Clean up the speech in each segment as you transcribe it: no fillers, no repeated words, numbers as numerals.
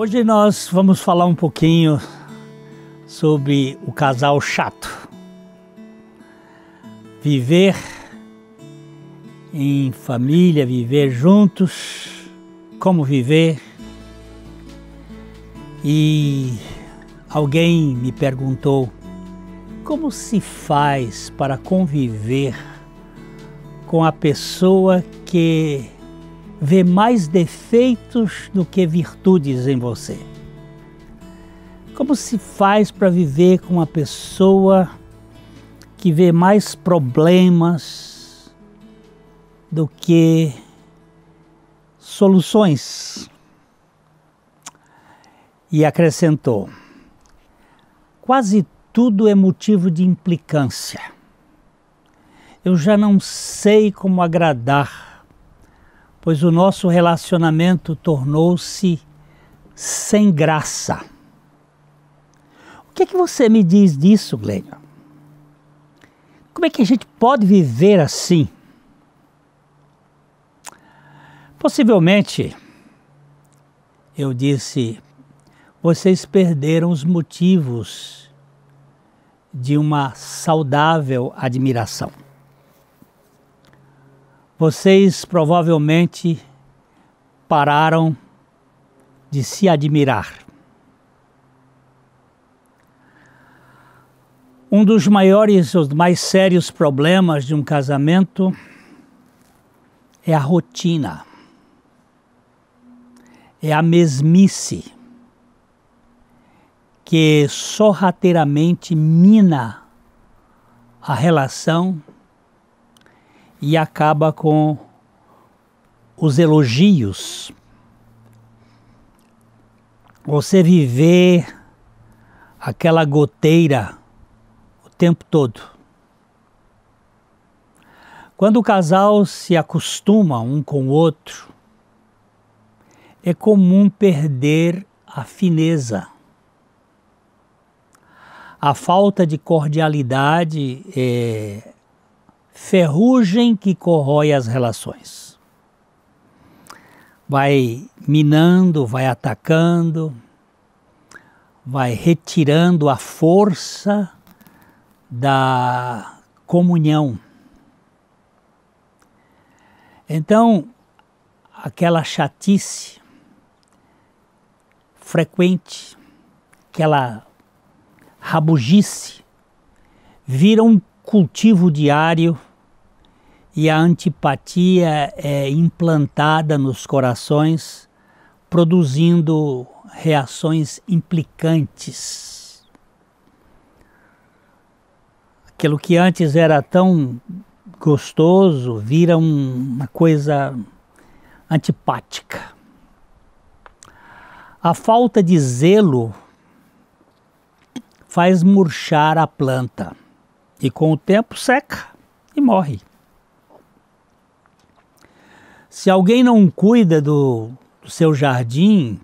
Hoje nós vamos falar um pouquinho sobre o casal chato. Viver em família, viver juntos, como viver. E alguém me perguntou como se faz para conviver com a pessoa que vê mais defeitos do que virtudes em você. Como se faz para viver com uma pessoa que vê mais problemas do que soluções? E acrescentou: quase tudo é motivo de implicância. Eu já não sei como agradar, pois o nosso relacionamento tornou-se sem graça. O que é que você me diz disso, Glênio? Como é que a gente pode viver assim? Possivelmente, eu disse, vocês perderam os motivos de uma saudável admiração. Vocês provavelmente pararam de se admirar. Um dos maiores, os mais sérios problemas de um casamento é a rotina, é a mesmice, que sorrateiramente mina a relação e acaba com os elogios. Você viver aquela goteira o tempo todo. Quando o casal se acostuma um com o outro, é comum perder a fineza. A falta de cordialidade é ferrugem que corrói as relações. Vai minando, vai atacando, vai retirando a força da comunhão. Então, aquela chatice frequente, aquela rabugice, vira um cultivo diário e a antipatia é implantada nos corações, produzindo reações implicantes. Aquilo que antes era tão gostoso vira uma coisa antipática. A falta de zelo faz murchar a planta e com o tempo seca e morre. Se alguém não cuida do seu jardim,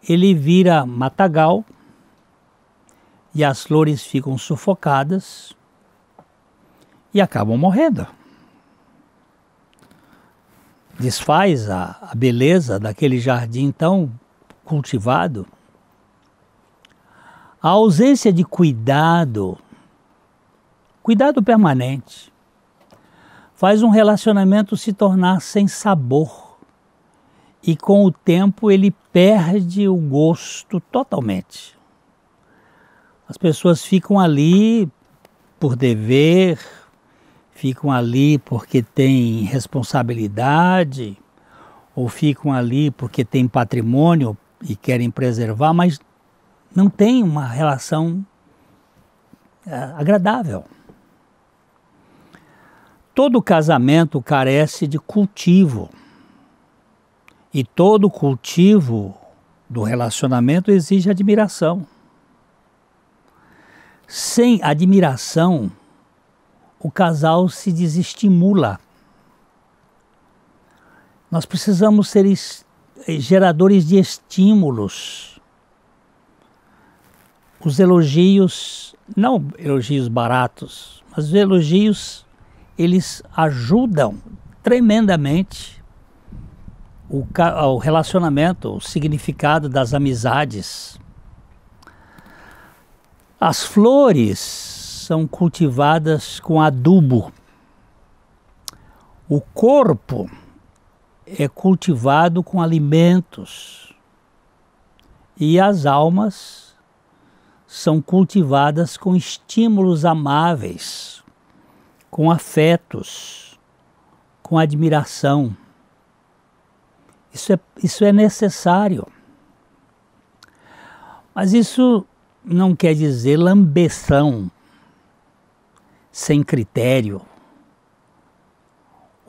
ele vira matagal e as flores ficam sufocadas e acabam morrendo. Desfaz a beleza daquele jardim tão cultivado. A ausência de cuidado permanente, faz um relacionamento se tornar sem sabor e com o tempo ele perde o gosto totalmente. As pessoas ficam ali por dever, ficam ali porque têm responsabilidade, ou ficam ali porque têm patrimônio e querem preservar, mas não tem uma relação agradável. Todo casamento carece de cultivo. E todo cultivo do relacionamento exige admiração. Sem admiração, o casal se desestimula. Nós precisamos ser geradores de estímulos. Os elogios, não elogios baratos, mas os elogios, eles ajudam tremendamente o relacionamento, o significado das amizades. As flores são cultivadas com adubo. O corpo é cultivado com alimentos. E as almas são cultivadas com estímulos amáveis, com afetos, com admiração. Isso é necessário. Mas isso não quer dizer lambeção, sem critério.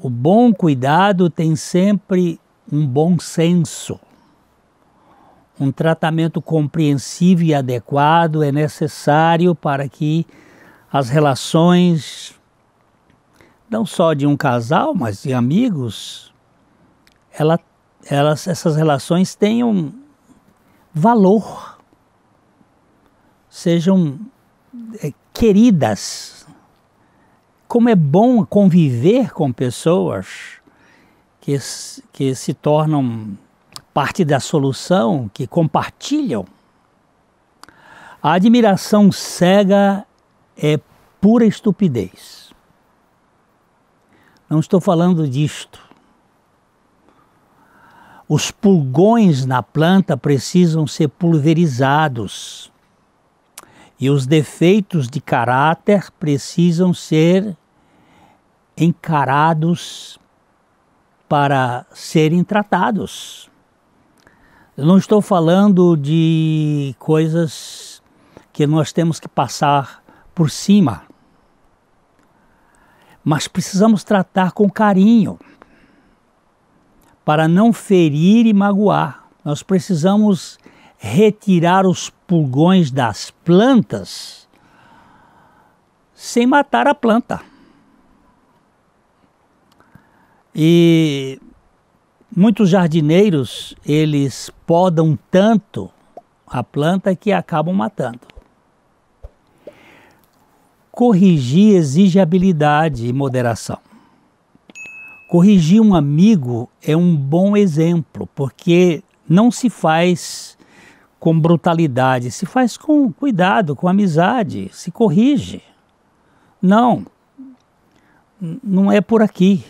O bom cuidado tem sempre um bom senso. Um tratamento compreensivo e adequado é necessário para que as relações, não só de um casal, mas de amigos, essas relações tenham valor, sejam queridas. Como é bom conviver com pessoas que se tornam parte da solução, que compartilham. A admiração cega é pura estupidez. Não estou falando disto. Os pulgões na planta precisam ser pulverizados. E os defeitos de caráter precisam ser encarados para serem tratados. Eu não estou falando de coisas que nós temos que passar por cima, mas precisamos tratar com carinho, para não ferir e magoar. Nós precisamos retirar os pulgões das plantas sem matar a planta. E muitos jardineiros, eles podam tanto a planta que acabam matando. Corrigir exige habilidade e moderação. Corrigir um amigo é um bom exemplo, porque não se faz com brutalidade, se faz com cuidado, com amizade, se corrige. Não é por aqui.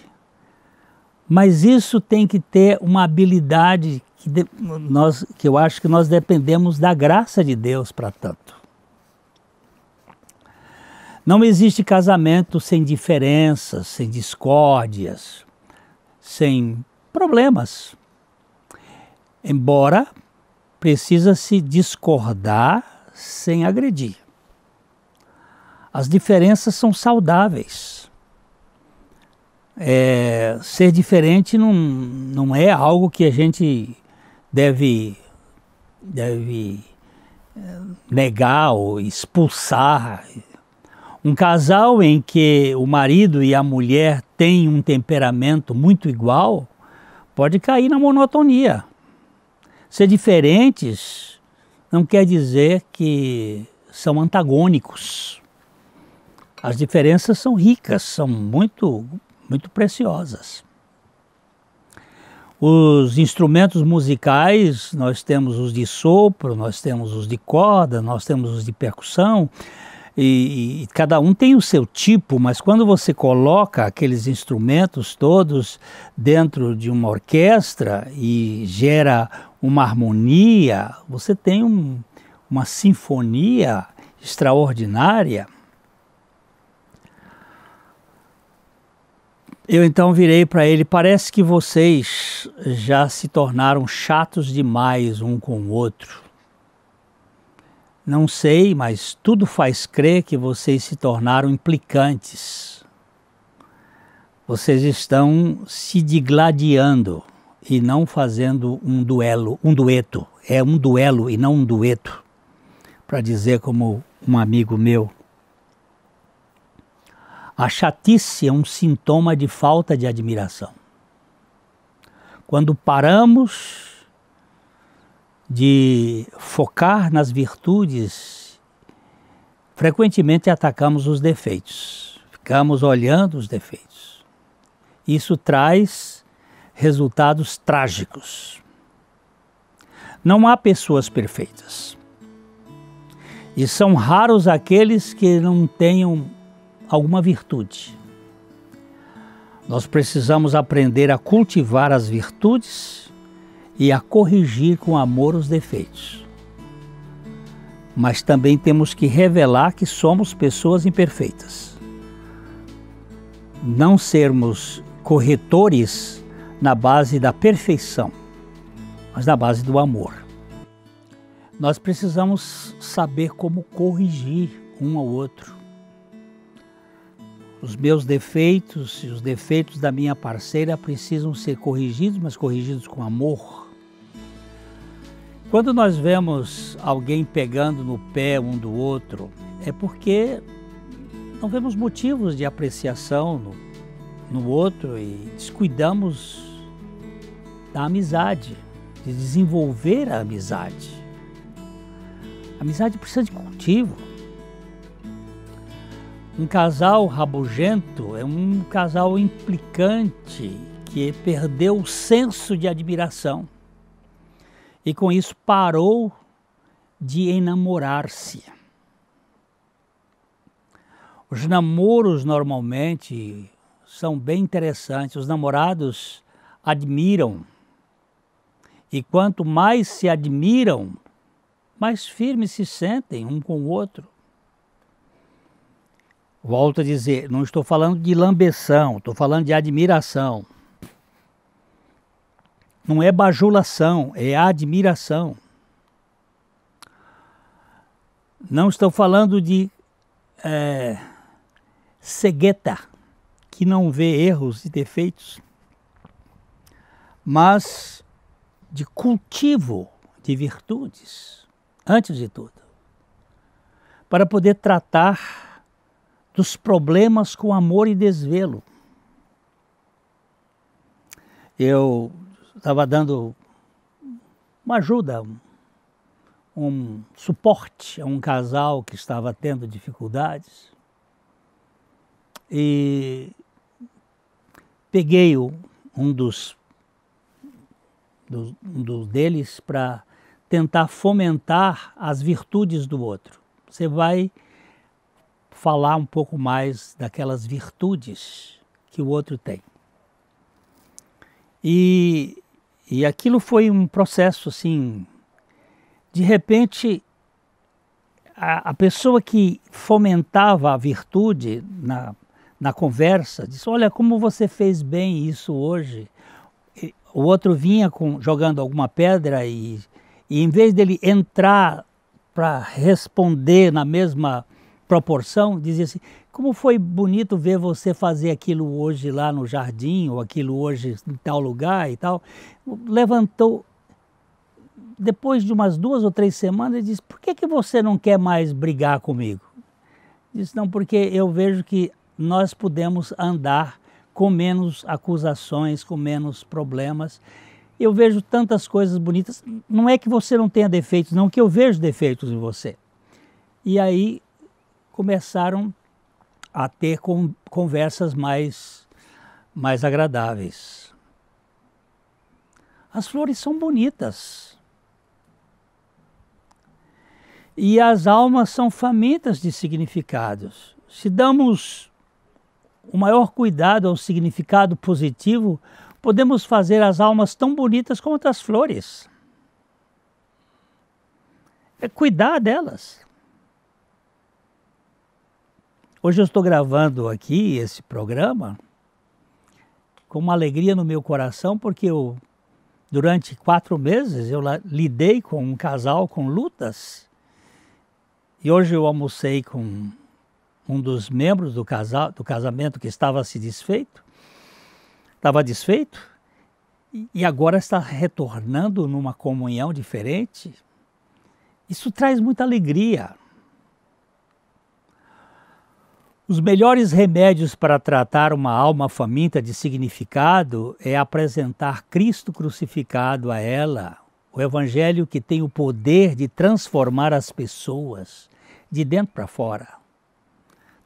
Mas isso tem que ter uma habilidade que eu acho que nós dependemos da graça de Deus para tanto. Não existe casamento sem diferenças, sem discórdias, sem problemas. Embora precisa se discordar sem agredir. As diferenças são saudáveis. Ser diferente não é algo que a gente deve negar ou expulsar. Um casal em que o marido e a mulher têm um temperamento muito igual pode cair na monotonia. Ser diferentes não quer dizer que são antagônicos. As diferenças são ricas, são muito preciosas. Os instrumentos musicais, nós temos os de sopro, nós temos os de corda, nós temos os de percussão, e cada um tem o seu tipo, mas quando você coloca aqueles instrumentos todos dentro de uma orquestra e gera uma harmonia, você tem uma sinfonia extraordinária. Eu então virei para ele: parece que vocês já se tornaram chatos demais um com o outro. Não sei, mas tudo faz crer que vocês se tornaram implicantes. Vocês estão se digladiando e não fazendo um dueto. É um duelo e não um dueto, para dizer como um amigo meu. A chatice é um sintoma de falta de admiração. Quando paramos de focar nas virtudes, frequentemente atacamos os defeitos. Ficamos olhando os defeitos. Isso traz resultados trágicos. Não há pessoas perfeitas. E são raros aqueles que não tenham alguma virtude. Nós precisamos aprender a cultivar as virtudes e a corrigir com amor os defeitos. Mas também temos que revelar que somos pessoas imperfeitas. Não sermos corretores na base da perfeição, mas na base do amor. Nós precisamos saber como corrigir um ao outro. Os meus defeitos e os defeitos da minha parceira precisam ser corrigidos, mas corrigidos com amor. Quando nós vemos alguém pegando no pé um do outro, é porque não vemos motivos de apreciação no outro e descuidamos da amizade, de desenvolver a amizade. A amizade precisa de cultivo. Um casal rabugento é um casal implicante que perdeu o senso de admiração e com isso parou de enamorar-se. Os namoros normalmente são bem interessantes. Os namorados admiram e quanto mais se admiram, mais firmes se sentem um com o outro. Volto a dizer, não estou falando de lambeção, estou falando de admiração. Não é bajulação, é admiração. Não estou falando de cegueta, que não vê erros e defeitos, mas de cultivo de virtudes, antes de tudo, para poder tratar dos problemas com amor e desvelo. Eu estava dando uma ajuda, um suporte a um casal que estava tendo dificuldades e peguei um dos deles para tentar fomentar as virtudes do outro. Você vai falar um pouco mais daquelas virtudes que o outro tem. E aquilo foi um processo assim, de repente a pessoa que fomentava a virtude na conversa disse: olha como você fez bem isso hoje. O outro vinha jogando alguma pedra e em vez dele entrar para responder na mesma proporção, dizia assim: como foi bonito ver você fazer aquilo hoje lá no jardim, ou aquilo hoje em tal lugar e tal. Levantou, depois de umas 2 ou 3 semanas, e disse: por que você não quer mais brigar comigo? Disse: não, porque eu vejo que nós podemos andar com menos acusações, com menos problemas. Eu vejo tantas coisas bonitas. Não é que você não tenha defeitos, não, que eu vejo defeitos em você. E aí começaram a ter conversas mais agradáveis. As flores são bonitas. E as almas são famintas de significados. Se damos o maior cuidado ao significado positivo, podemos fazer as almas tão bonitas quanto as flores. É cuidar delas. Hoje eu estou gravando aqui esse programa com uma alegria no meu coração, porque durante 4 meses eu lidei com um casal com lutas. E hoje eu almocei com um dos membros do casamento que estava desfeito, e agora está retornando numa comunhão diferente. Isso traz muita alegria. Os melhores remédios para tratar uma alma faminta de significado é apresentar Cristo crucificado a ela, o Evangelho que tem o poder de transformar as pessoas de dentro para fora.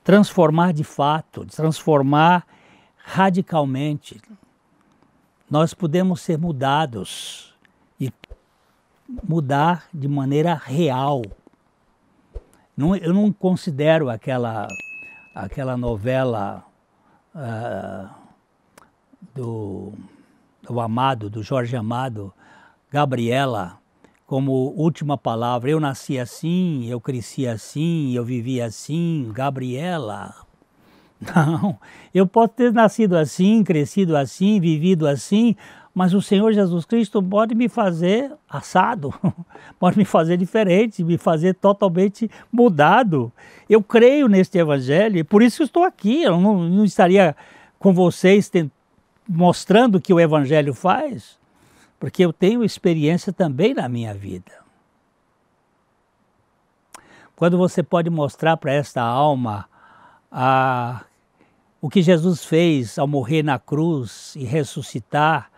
Transformar de fato, transformar radicalmente. nós podemos ser mudados e mudar de maneira real. Eu não considero aquela novela do Amado, do Jorge Amado, Gabriela, como última palavra. Eu nasci assim, eu cresci assim, eu vivi assim, Gabriela. Não, eu posso ter nascido assim, crescido assim, vivido assim, mas o Senhor Jesus Cristo pode me fazer assado, pode me fazer diferente, me fazer totalmente mudado. Eu creio neste Evangelho e por isso estou aqui. Eu não estaria com vocês mostrando o que o Evangelho faz, porque eu tenho experiência também na minha vida. Quando você pode mostrar para esta alma o que Jesus fez ao morrer na cruz e ressuscitar,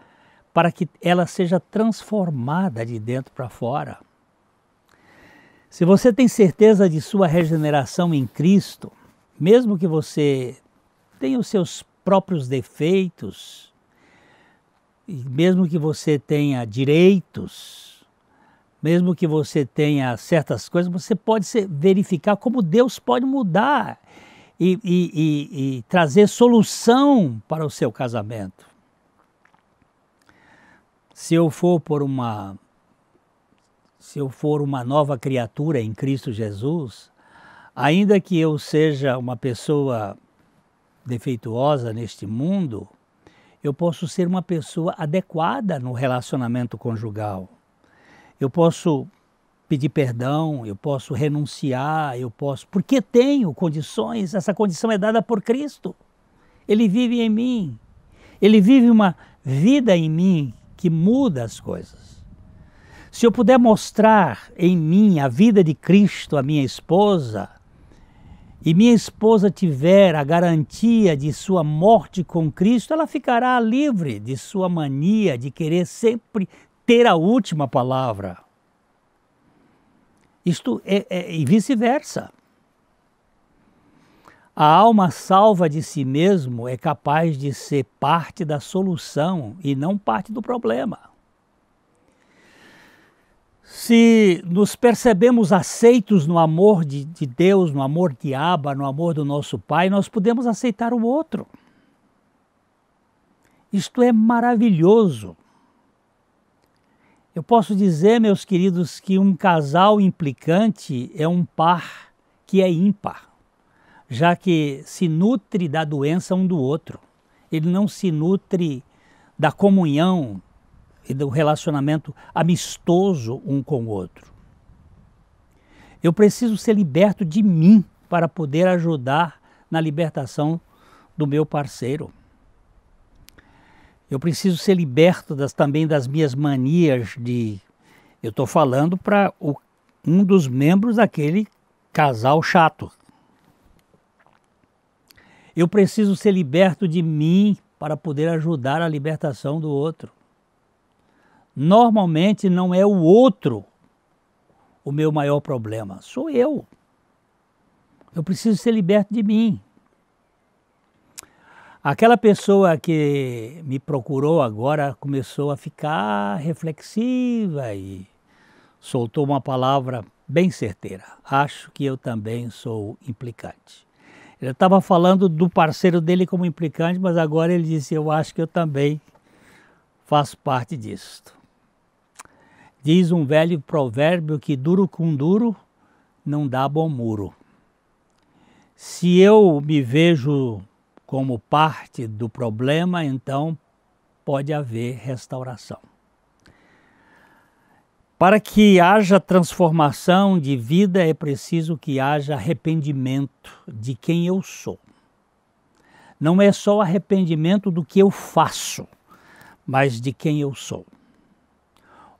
para que ela seja transformada de dentro para fora. Se você tem certeza de sua regeneração em Cristo, mesmo que você tenha os seus próprios defeitos, e mesmo que você tenha direitos, mesmo que você tenha certas coisas, você pode verificar como Deus pode mudar e trazer solução para o seu casamento. Se eu for uma nova criatura em Cristo Jesus, ainda que eu seja uma pessoa defeituosa neste mundo, eu posso ser uma pessoa adequada no relacionamento conjugal. Eu posso pedir perdão, eu posso renunciar, porque tenho condições. Essa condição é dada por Cristo. Ele vive em mim. Ele vive uma vida em mim que muda as coisas. Se eu puder mostrar em mim a vida de Cristo à minha esposa, e minha esposa tiver a garantia de sua morte com Cristo, ela ficará livre de sua mania de querer sempre ter a última palavra. Isto e vice-versa. A alma salva de si mesmo é capaz de ser parte da solução e não parte do problema. Se nos percebemos aceitos no amor de Deus, no amor de Abba, no amor do nosso Pai, nós podemos aceitar o outro. Isto é maravilhoso. Eu posso dizer, meus queridos, que um casal implicante é um par que é ímpar, já que se nutre da doença um do outro. Ele não se nutre da comunhão e do relacionamento amistoso um com o outro. Eu preciso ser liberto de mim para poder ajudar na libertação do meu parceiro. Eu preciso ser liberto também das minhas manias de... Eu estou falando para um dos membros daquele casal chato. Eu preciso ser liberto de mim para poder ajudar a libertação do outro. Normalmente não é o outro o meu maior problema, sou eu. Eu preciso ser liberto de mim. Aquela pessoa que me procurou agora começou a ficar reflexiva e soltou uma palavra bem certeira. Acho que eu também sou implicante. Ele estava falando do parceiro dele como implicante, mas agora ele disse, eu acho que eu também faço parte disso. Diz um velho provérbio que duro com duro não dá bom muro. Se eu me vejo como parte do problema, então pode haver restauração. Para que haja transformação de vida é preciso que haja arrependimento de quem eu sou. Não é só arrependimento do que eu faço, mas de quem eu sou.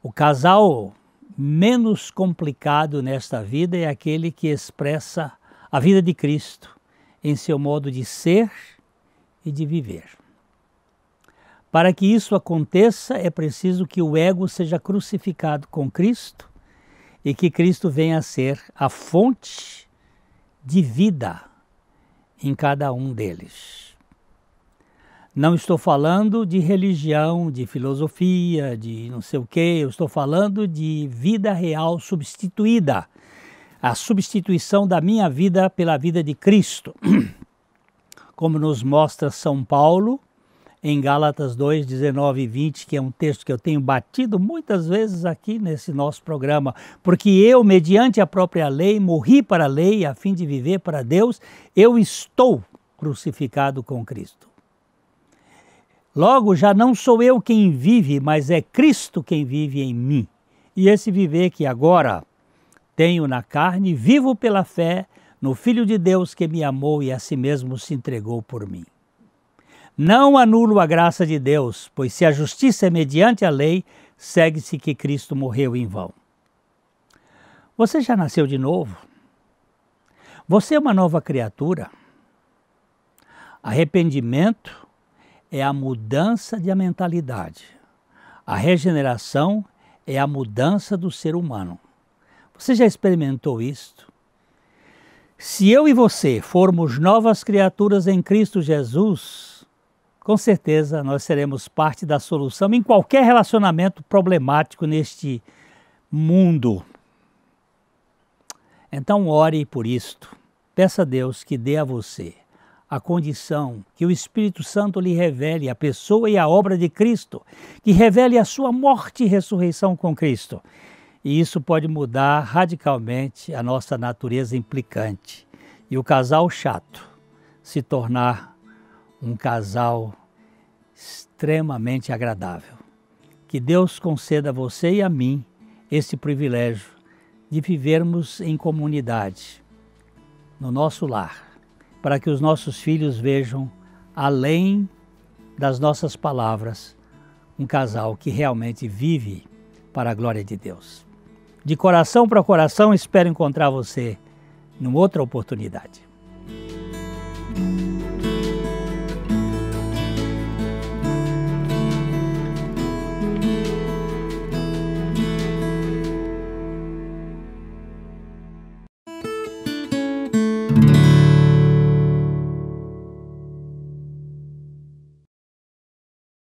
O casal menos complicado nesta vida é aquele que expressa a vida de Cristo em seu modo de ser e de viver. Para que isso aconteça, é preciso que o ego seja crucificado com Cristo e que Cristo venha a ser a fonte de vida em cada um deles. Não estou falando de religião, de filosofia, de não sei o quê. Eu estou falando de vida real substituída. A substituição da minha vida pela vida de Cristo. Como nos mostra São Paulo, em Gálatas 2, 19 e 20, que é um texto que eu tenho batido muitas vezes aqui nesse nosso programa. Porque eu, mediante a própria lei, morri para a lei a fim de viver para Deus. Eu estou crucificado com Cristo. Logo, já não sou eu quem vive, mas é Cristo quem vive em mim. E esse viver que agora tenho na carne, vivo pela fé no Filho de Deus que me amou e a si mesmo se entregou por mim. Não anulo a graça de Deus, pois se a justiça é mediante a lei, segue-se que Cristo morreu em vão. Você já nasceu de novo? Você é uma nova criatura? Arrependimento é a mudança de mentalidade. A regeneração é a mudança do ser humano. Você já experimentou isto? Se eu e você formos novas criaturas em Cristo Jesus, com certeza nós seremos parte da solução em qualquer relacionamento problemático neste mundo. Então ore por isto. Peça a Deus que dê a você a condição que o Espírito Santo lhe revele a pessoa e a obra de Cristo, que revele a sua morte e ressurreição com Cristo. E isso pode mudar radicalmente a nossa natureza implicante. E o casal chato se tornar um casal extremamente agradável. Que Deus conceda a você e a mim esse privilégio de vivermos em comunidade, no nosso lar, para que os nossos filhos vejam, além das nossas palavras, um casal que realmente vive para a glória de Deus. De coração para coração, espero encontrar você numa outra oportunidade.